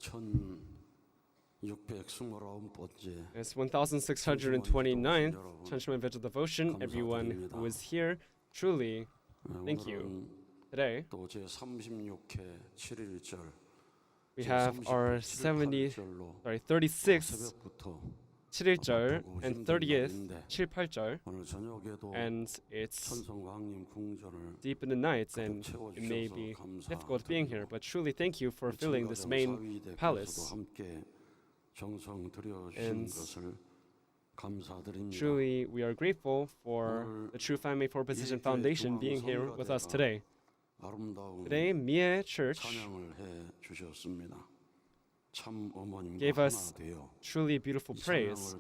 It's 1629th Cheonshim Won Vigil Devotion. Everyone who is here, truly, thank you. Today, we have our 36th 7일절 and 30th 7, 8절, and it's deep in the night and it may be difficult being here, but truly thank you for filling this main palace. And truly we are grateful for the True Family for Position Foundation being here with us today. Today, Mie Church gave us truly beautiful praise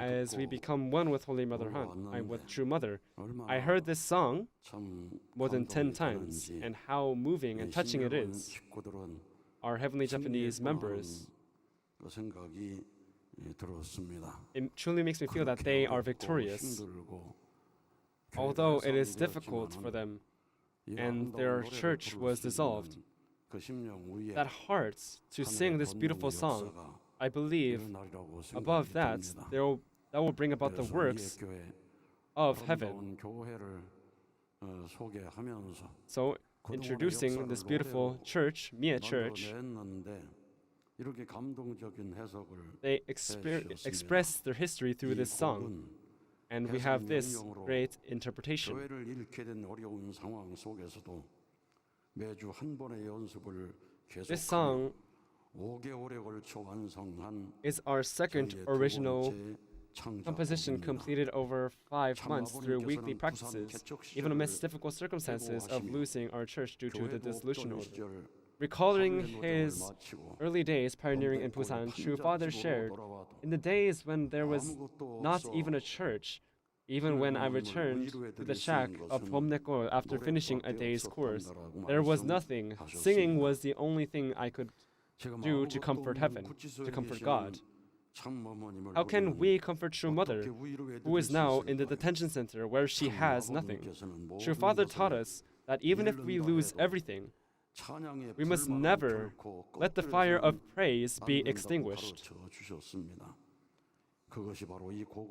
as we become one with Holy Mother Han, and with True Mother. I heard this song more than 10 times, and how moving and touching it is. Our Heavenly Japanese members, it truly makes me feel that they are victorious. Although it is difficult for them, and their church was dissolved, that heart to sing this beautiful song, I believe above that, that will bring about the works of heaven. So, introducing this beautiful church, Mie Church, they express their history through this song. And we have this great interpretation. This song is our second original composition completed over 5 months through weekly practices, even amidst difficult circumstances of losing our church due to the dissolution order. Recalling his early days pioneering in Busan, True Father shared, in the days when there was not even a church, even when I returned to the shack of Bomneko after finishing a day's course, there was nothing. Singing was the only thing I could do to comfort heaven, to comfort God. How can we comfort True Mother, who is now in the detention center where she has nothing? True Father taught us that even if we lose everything, we must never let the fire of praise be extinguished.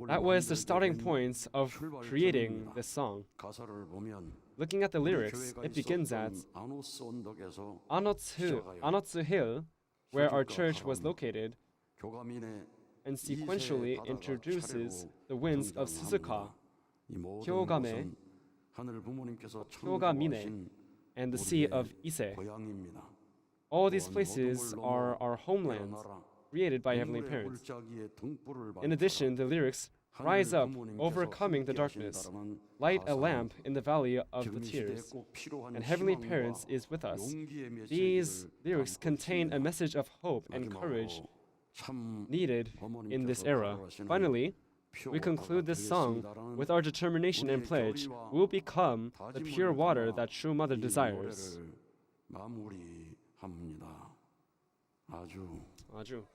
That was the starting points of creating this song. Looking at the lyrics, it begins at Anotsu Hill, where our church was located, and sequentially introduces the winds of Suzuka, Hyogame, Hyogamine, and the Sea of Ise. All these places are our homelands, created by Heavenly Parents. In addition, the lyrics, rise up, overcoming the darkness, light a lamp in the valley of the tears, and Heavenly Parents is with us. These lyrics contain a message of hope and courage needed in this era. Finally, we conclude this song with our determination and pledge, we will become the pure water that True Mother desires. Aju.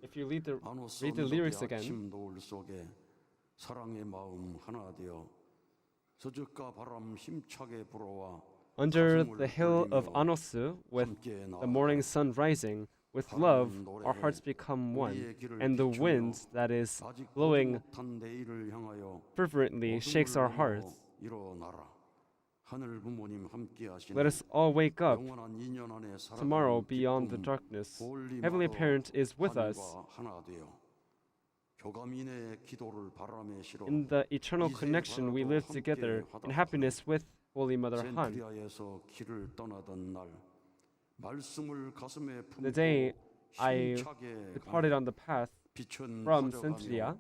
If you read the lyrics again, under the hill of Anosu, with the morning sun rising, with love our hearts become one, and the wind that is blowing fervently shakes our hearts. Let us all wake up tomorrow beyond the darkness. Heavenly Parent is with us. In the eternal connection, we live together in happiness with Holy Mother Han. The day I departed on the path from Centria,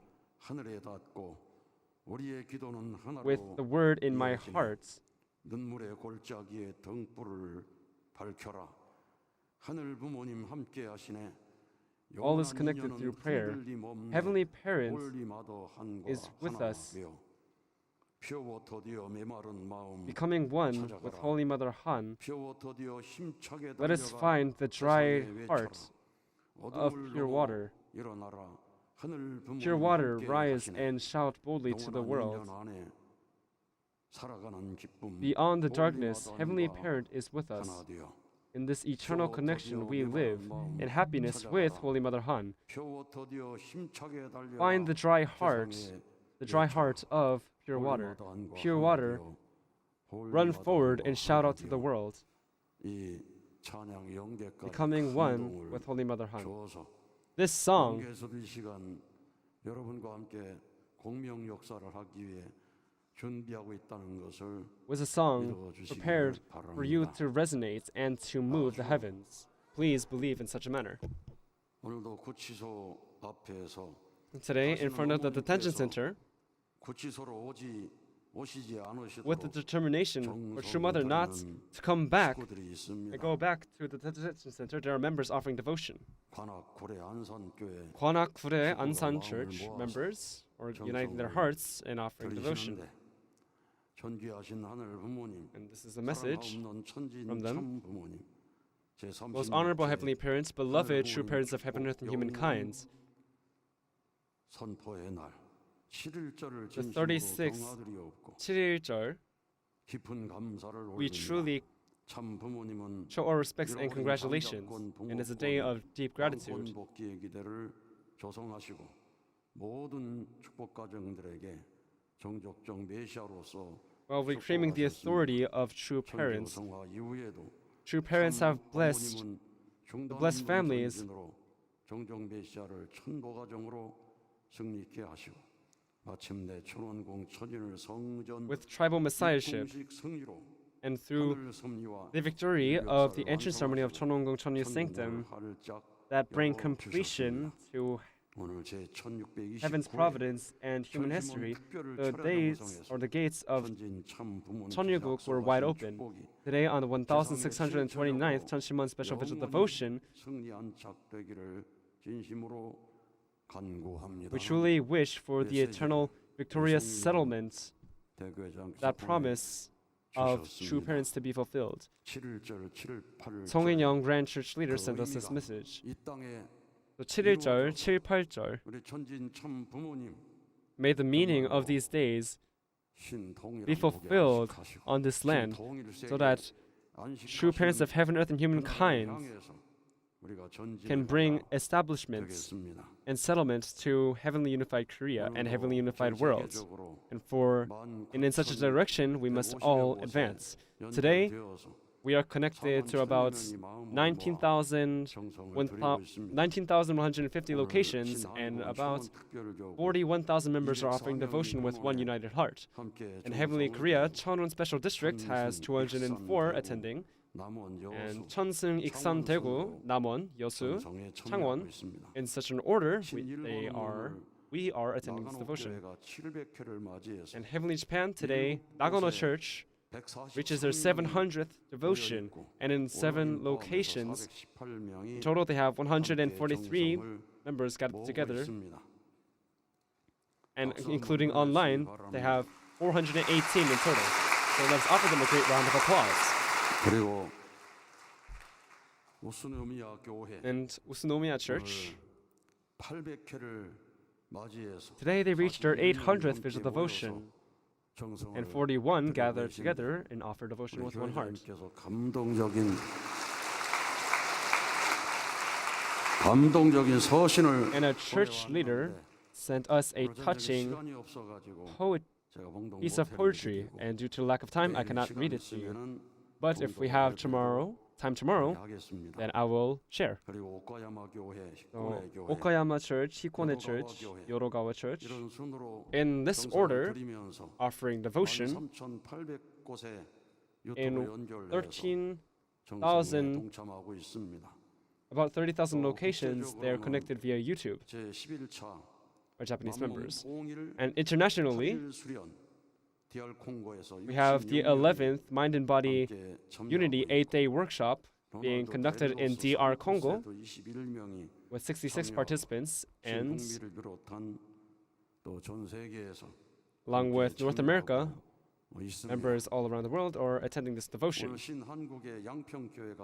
with the word in my heart, all is connected through prayer. Heavenly Parent is with us, becoming one with Holy Mother Han. Let us find the dry heart of pure water. Pure water, rise and shout boldly to the world. Beyond the darkness, Heavenly Parent is with us. In this eternal connection, we live in happiness with Holy Mother Han. Find the dry heart of pure water. Pure water, run forward and shout out to the world, becoming one with Holy Mother Han. This song was a song prepared for you to resonate and to move the heavens. Please believe in such a manner. Today, in front of the detention center, with the determination for True Mother not to come back and go back to the detention center, there are members offering devotion. Gwanakgure Ansan Church members are uniting their hearts and offering devotion. And this is a message from them. Most honorable heavenly parents, beloved true parents of heaven, earth, and humankind, the 36th 7일절, we truly show our respects and congratulations, and it's a day of deep gratitude. While reclaiming the authority of true parents have blessed the blessed families with tribal messiahship, and through the victory of the entrance ceremony of Cheonwon Cheonyu Sanctum that bring completion to heaven's providence and human history, the days or the gates of Cheonryuguk were wide open. Today, on the 1629th Cheonshim Won special vigil devotion, we truly wish for the eternal victorious settlement, that promise of true parents to be fulfilled. Song In-young Grand Church leader sent us this message. So 7일절, 7, 8절, may the meaning of these days be fulfilled on this land, so that true parents of heaven, earth, and humankind can bring establishments and settlements to heavenly unified Korea and heavenly unified world. And in such a direction, we must all advance. Today, we are connected to about 19,150 locations, and about 41,000 members are offering devotion with one united heart. In Heavenly Korea, Cheonwon Special District has 204 attending, and Cheonseung, Iksan, Daegu, Namwon, Yosu, Changwon, in such an order, we are attending this devotion. In Heavenly Japan, today, Nagano Church reaches their 700th devotion, and in 7 locations, in total they have 143 members gathered together, and including online, they have 418 in total. So let's offer them a great round of applause. And Usunomiya Church, today they reached their 800th vigil devotion, and 41 gathered together and offered devotion with one heart. And a church leader sent us a touching piece of poetry, and due to lack of time, I cannot read it to you. But if we have time tomorrow, then I will share. So, Okayama Church, Hikone Church, Yorogawa Church, in this order, offering devotion in about 30,000 locations. They are connected via YouTube, our Japanese members. And internationally, we have the 11th Mind and Body Unity 8-day workshop being conducted in DR Congo with 66 participants, and along with North America, members all around the world are attending this devotion.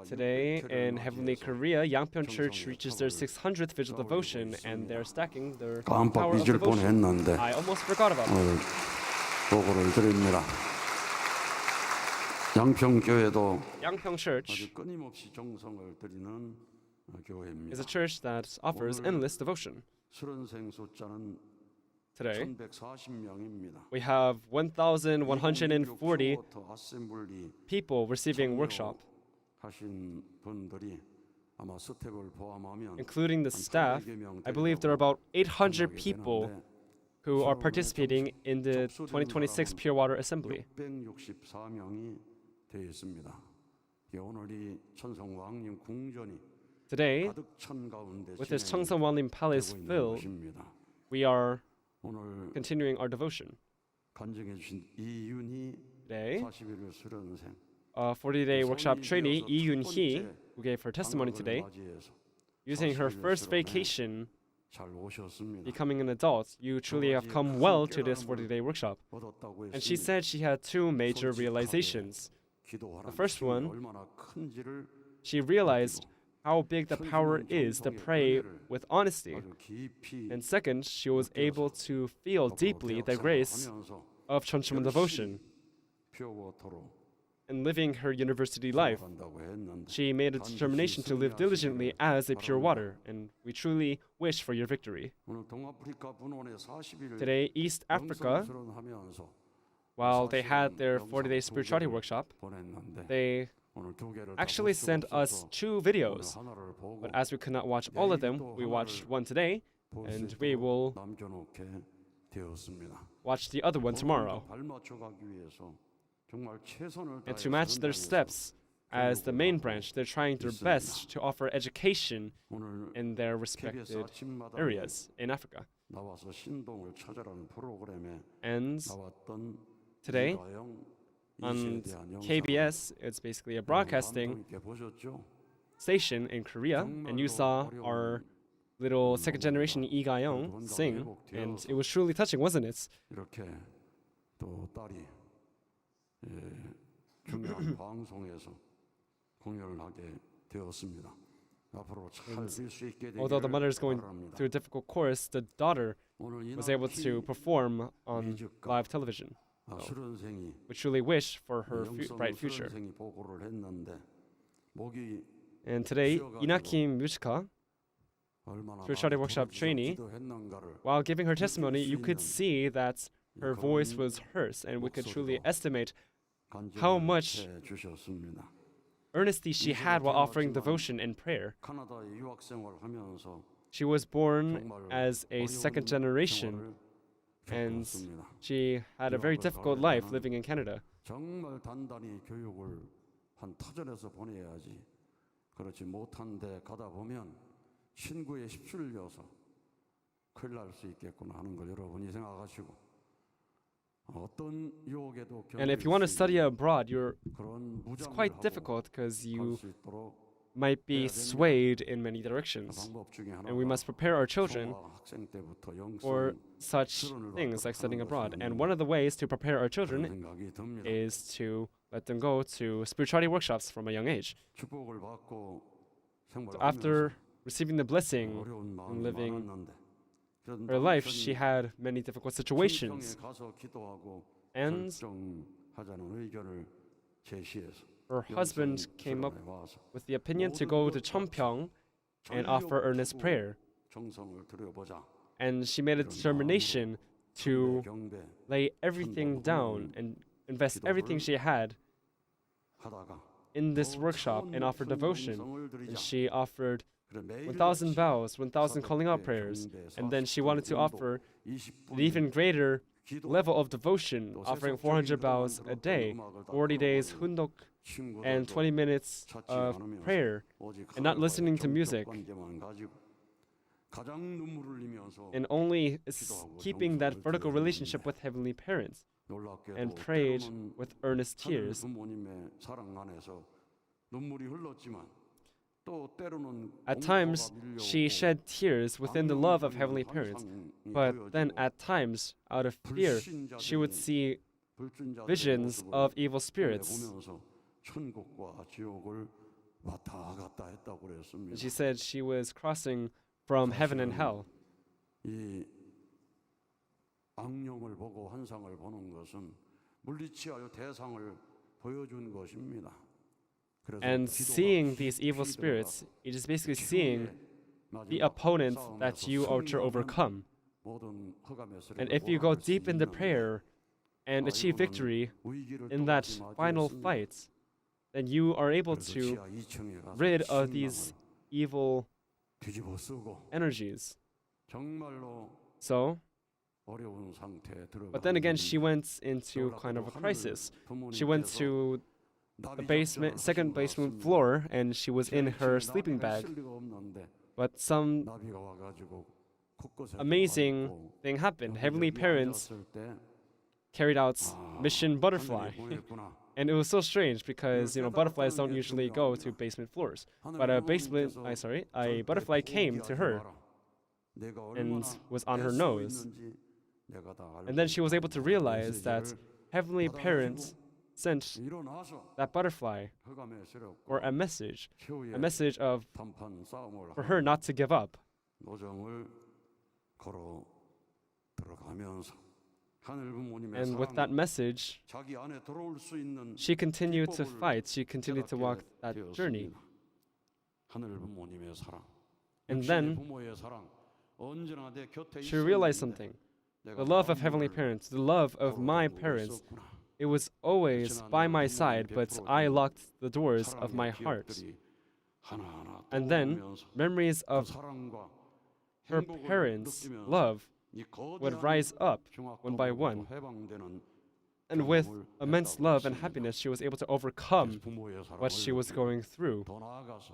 Today in Heavenly Korea, Yangpyeon Church reaches their 600th vigil devotion, and they're stacking their power of devotion. I almost forgot about that. 보고를 드립니다. 양평교회도 Yangpyeong Church 아주 끊임없이 정성을 들이는 is 교회입니다. a church that offers endless devotion. 수련생 숫자는 Today, 1140명입니다. we have 1,140 아셈블리 people receiving workshop, 하신 분들이 아마 스텝을 포함하면 including the staff. I believe there are about 800 people who are participating in the 2026 Pure Water Assembly. 664명이 되어 있습니다. 오늘이 천성왕님 궁전이 Today, 가득 찬 가운데 with this 진행되고 Cheonshim Won Palace 있는 filled, 것입니다. we are 오늘 continuing our devotion. 간증해 주신 이윤희 Today, 41일 수련생 40-day workshop trainee Lee Yoon-hee, who gave her testimony today, using her first vacation 잘 오셨습니다. becoming an adult, you truly have come well to this 40-day workshop. 얻었다고 And she 했습니다. said she had two major realizations. 기도하라는 The first one, 얼마나 큰지를 she realized how big the power is to pray with honesty. 아주 깊이 And second, she was able to feel deeply the grace 하면서 of Cheonshim Won devotion. 퓨어워터로 In living her university life, 간다고 했는데 she made a determination to live diligently as a pure water, and we truly wish for your victory. 오늘 동아프리카 분원에 40일 Today, East Africa, 수련하면서 while they had their 40-day spirituality workshop, 보냈는데 they 오늘 두 개를 다 actually 볼 수가 sent us 없어서 2 videos. 오늘 하나를 보고 But as we could not watch all of them, we watched one today, 볼 수 and we 있도록 will 남겨놓게 되었습니다. watch the other one tomorrow. 발맞춰 가기 위해서 정말 최선을 And to 다해서 match their 현장에서 steps as the main branch, they're trying their best to offer education 오늘 in their KBS respected 아침마당에 areas in Africa. 나와서 신동을 찾아라는 프로그램에 And 나왔던 today, 이가영 on 이시에 대한 영상을 KBS, it's basically a broadcasting 감동 있게 보셨죠? station in Korea, and you saw our little second generation Lee Ga-young sing, and it was truly touching, wasn't it? 이렇게 또 딸이 중요한 방송에서 공연을 하게 되었습니다. 앞으로 잘 될 수 있게 되기를 Although the mother is going 바랍니다. through a difficult course, the daughter 오늘 was able to perform on live television. 수련생이 We truly wish for her 영성 bright future. 수련생이 보고를 했는데 목이 And today, Inakim Muchika, 얼마나 spirituality workshop trainee, 기도했는가를 while giving her testimony, you could see that her voice was hers, and we could truly estimate how much 간증해 주셨습니다. earnesty she had while offering devotion and prayer. 카나다에 유학 생활하면서 She was born 정말 as a second generation, 생활을 and 겪었습니다. she had a very difficult life living in Canada. 정말 단단히 교육을 한 터전에서 보내야지. 그렇지 못한데 가다 보면 신구에 휩쓸려서 큰일 날 수 있겠구나 하는 걸 여러분이 생각하시고 어떤 유혹에도 And if you want to study abroad, 그런 it's 무장을 quite 하고 difficult because you 갈 수 있도록 might be swayed in many directions. 방법 중에 And we 하나가 must prepare our children 초등학생 학생 때부터 for 영성 such things like studying abroad. And one of the ways to prepare our children 생각이 듭니다. is to let them go to spirituality workshops from a young age. 축복을 받고 So 생활하면서 after receiving the blessing 어려운 마음이 living 많았는데 그런 her life, 남편이 she had many difficult 청평에 situations. 가서 기도하고 And 결정하자는 의견을 제시해서 her husband came up 영성 와서 with the opinion to go to Cheonpyeong and offer earnest prayer. 정성을 들여보자. And she made a determination to 경배 lay everything down and invest everything she had 하다가 in this workshop and offer devotion. 정성을 And 들이자. she offered 그래, 매일 1,000 vows, 1,000 calling out prayers. And then she wanted to offer an even greater level of devotion, offering 400 vows a day, 40 days hundok, and 20 minutes of prayer, and not listening to music, and only keeping that vertical relationship with heavenly parents, and prayed with earnest tears. 부모님의 사랑 안에서 눈물이 흘렀지만 또 때로는 At times, she shed tears within the love of heavenly parents, but then at times, out of fear, she would see visions of evil spirits. 보면서 천국과 지옥을 왔다 갔다 했다고 그랬습니다. And she said she was crossing from heaven and hell. 이 악령을 보고 환상을 보는 것은 물리치하여 대상을 보여준 것입니다. 그래서 And 기도가 seeing these evil 피더라. spirits, it is basically seeing the 마지막 opponent 싸움에서 that you are to 승리하는 overcome. 모든 흑암의 세력을 And if you go 몰아낼 수 deep in the 있는데 prayer and achieve victory 위기를 in that 똑같이 final 맞이했습니다. fight, then you are able 그래서 to 지하 2층에 가서 rid of 신망을 these evil 뒤집어 쓰고 energies. 정말로 So, 어려운 상태에 but then again, 들어가는 she went into kind of a crisis. She went 부모님께서 to the 나비 basement, 작전을 second 하신 것 basement 같습니다. floor, and she was in her 제 sleeping 나비가 bag. 있을 리가 없는데 But some 나비가 와가지고 곳곳에 amazing 들어와 있고 thing happened. 여기 Heavenly 여기 parents 앉았을 때 carried out 아, mission butterfly. 하늘이 보냈구나. And it was so strange because, butterflies don't usually go to basement floors. But a butterfly came to her and was on her nose. And then she was able to realize that Heavenly Parents sent that butterfly or a message of for her not to give up. 노정을 걸어 들어가면서 하늘 부모님의 And with that 사랑을 message, 자기 안에 들어올 수 있는 she continued to fight. She continued to walk that journey. 하늘 부모님의 사랑, And 육신의 then 부모의 사랑 언제나 내 곁에 she realized 있었는데 something. 내가 The love of 마음을 Heavenly Parents, the love of my 걸어가고 parents, 있었구나. it was always by my side, but I locked the doors of 사랑의 my heart. 기억들이 하나하나 And then 떠오르면서 memories 그 of 사랑과 her 행복을 parents' 느끼면서 love 이 would 거대한 rise up one by 중학도로부터 one. 해방되는 And with 경험을 immense 했다고 love and 했습니다. happiness, she was able to 그래서 overcome 부모의 사랑을 what she was 느끼고 going through. 더 나아가서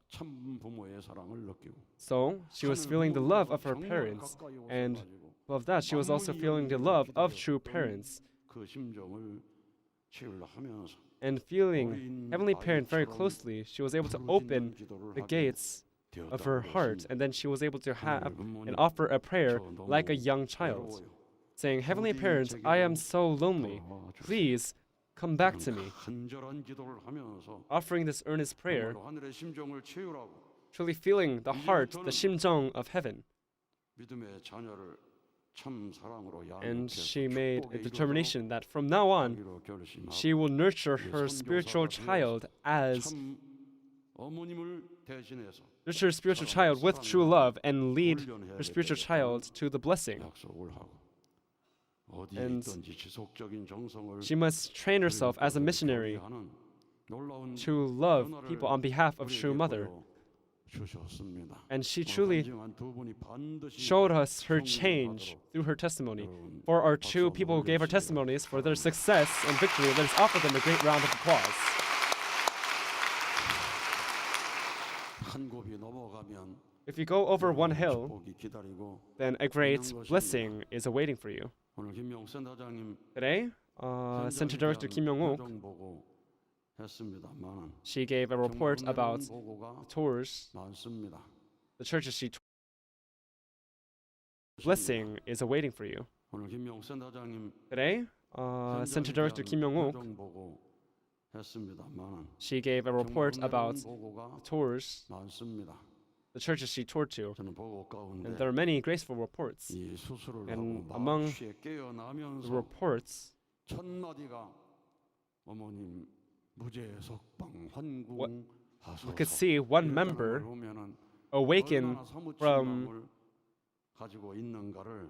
참 부모의 사랑을 느끼고 So she was feeling the love of her parents, and above that, she was also feeling the love of true parents, 그 심정을 채우려 하면서 and feeling Heavenly Parent very closely. She was able to open the gates of her heart, and then she was able to have and offer a prayer like a young child, saying, Heavenly Parents, I am so lonely. Please come back to me. 간절한 기도를 하면서 Offering this earnest prayer, 정말로 하늘의 심정을 채우라고 truly feeling the heart, the 심정 of heaven. 믿음의 자녀를 참 사랑으로 And 양육해서 she made a 축복의 determination that from now on, 이루어 결심하고 she will nurture her spiritual child 참 어머님을 대신해서 nurture her spiritual child with true love and lead her spiritual child to the blessing. 약속을 하고 어디에 And 있든지 지속적인 정성을 she must train herself as a missionary 하는 놀라운 to love people on behalf of true mother. 주셨습니다. And she truly 간증한 두 분이 반드시 showed us her change through her testimony. For our two people who gave our testimonies for their success and victory, let us offer them a great round of applause. 한 곱이 넘어가면 If you go over one hill, 축복이 기다리고 then a great blessing is awaiting for you. 오늘 김용 센터장님 Today, Center Director Kim Young-wook, 보고 했습니다만 she gave a report about 보고가 tours, 많습니다. the churches she toured. Blessing is awaiting for you. 오늘 김용 센터장님 Today, Center Director Kim Young-wook, 보고 했습니다만 she gave a report about 보고가 tours, 많습니다. the churches she toured to. 저는 보고 가운데 And there are many graceful reports. 이 수술을 And 하고 among 마취에 The 깨어나면서 reports, 첫 마디가 어머님 무죄 석방 we 환궁하소서. could see one member awaken from 가지고 있는가를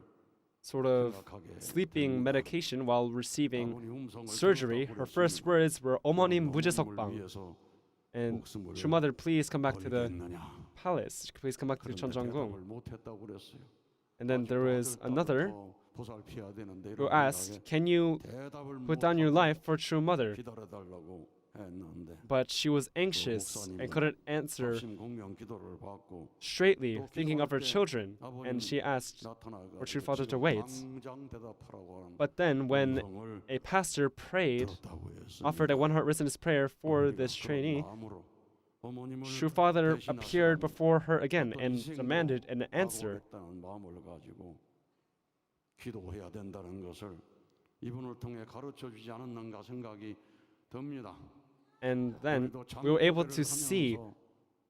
sort of 생각하게 sleeping 됩니다. medication while receiving 아버님 음성을 surgery. 들었다고 Her first words were "어머님 무죄 어머님을 석방." 위해서 And 목숨을 True Mother, please come back to the 걸겠느냐. palace. Please come back to 그런데 Cheonshim. 대답을 못했다고 그랬어요. And then there was another 더 보살피해야 되는데 who 이런 asked, 생각에 "Can you 대답을 put down your 못하고 life for True Mother?" 기다려달라고 했는데 But she was anxious and couldn't answer 합심 공명 기도를 받고 straightly, thinking of her children. And she asked 나타나가지고 for True Father to 지금 wait. 당장 대답하라고 하는 But then when 음성을 a pastor prayed, 들었다고 했습니다. offered a one-heart resonance prayer for 어머니가 this 그런 trainee, 마음으로 어머님을 True Father 대신하시라고 appeared before her again 어떤 and 희생도 demanded an answer. 하고겠다는 마음을 가지고 기도해야 된다는 것을 이분을 통해 가르쳐 주지 않았는가 생각이 듭니다. And then 우리도 we were able 장로교회를 to see 하면서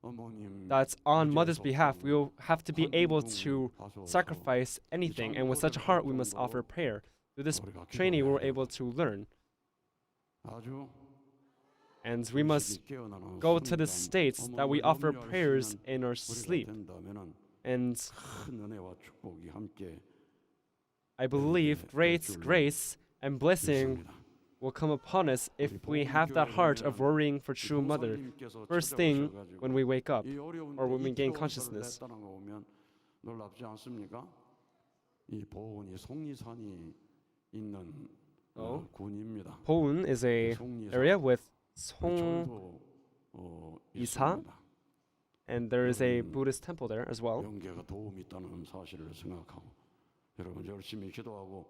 어머님 that on 무죄 mother's behalf, 석방, we will have to be able to 하소서. sacrifice anything, and with such a heart, we must offer prayer. Through this training, we were able to learn. 아주 And we must 일찍이 깨어나는 go to the 순간 states that we offer 염려할 수 prayers 있는 in our 우리가 sleep. 된다면은 And 큰 은혜와 축복이 함께 I believe great grace and blessing 있습니다. will come upon us if we have that heart of worrying for true mother first thing when we wake up 이 어려운 or when we gain 이 consciousness. 냈다는 거 보면 놀랍지 않습니까? 이 보은이 속리산이 있는 군입니다. Poun is a 속리산, area with 절도, Isa, 있습니다. and there is a Buddhist temple there as well. 영계가 도움이 있다는 사실을 생각하고 여러분 열심히 기도하고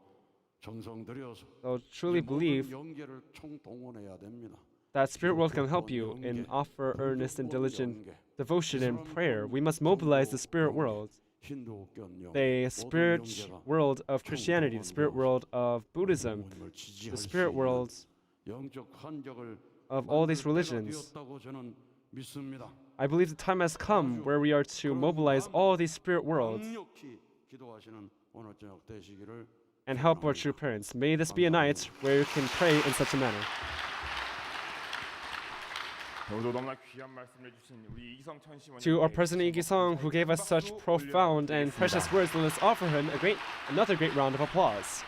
정성 들여서 So truly believe 영계를 총동원해야 됩니다. that spirit world can help you and offer earnest and diligent devotion and prayer. We must mobilize the spirit world, the spirit world of Christianity, the spirit world of Buddhism, the spirit world of all these religions. I believe the time has come where we are to mobilize all these spirit worlds and help our true parents. May this be a night where you can pray in such a manner. To our President Lee Gi-sung, who gave us such profound and precious words, let us offer him another great round of applause.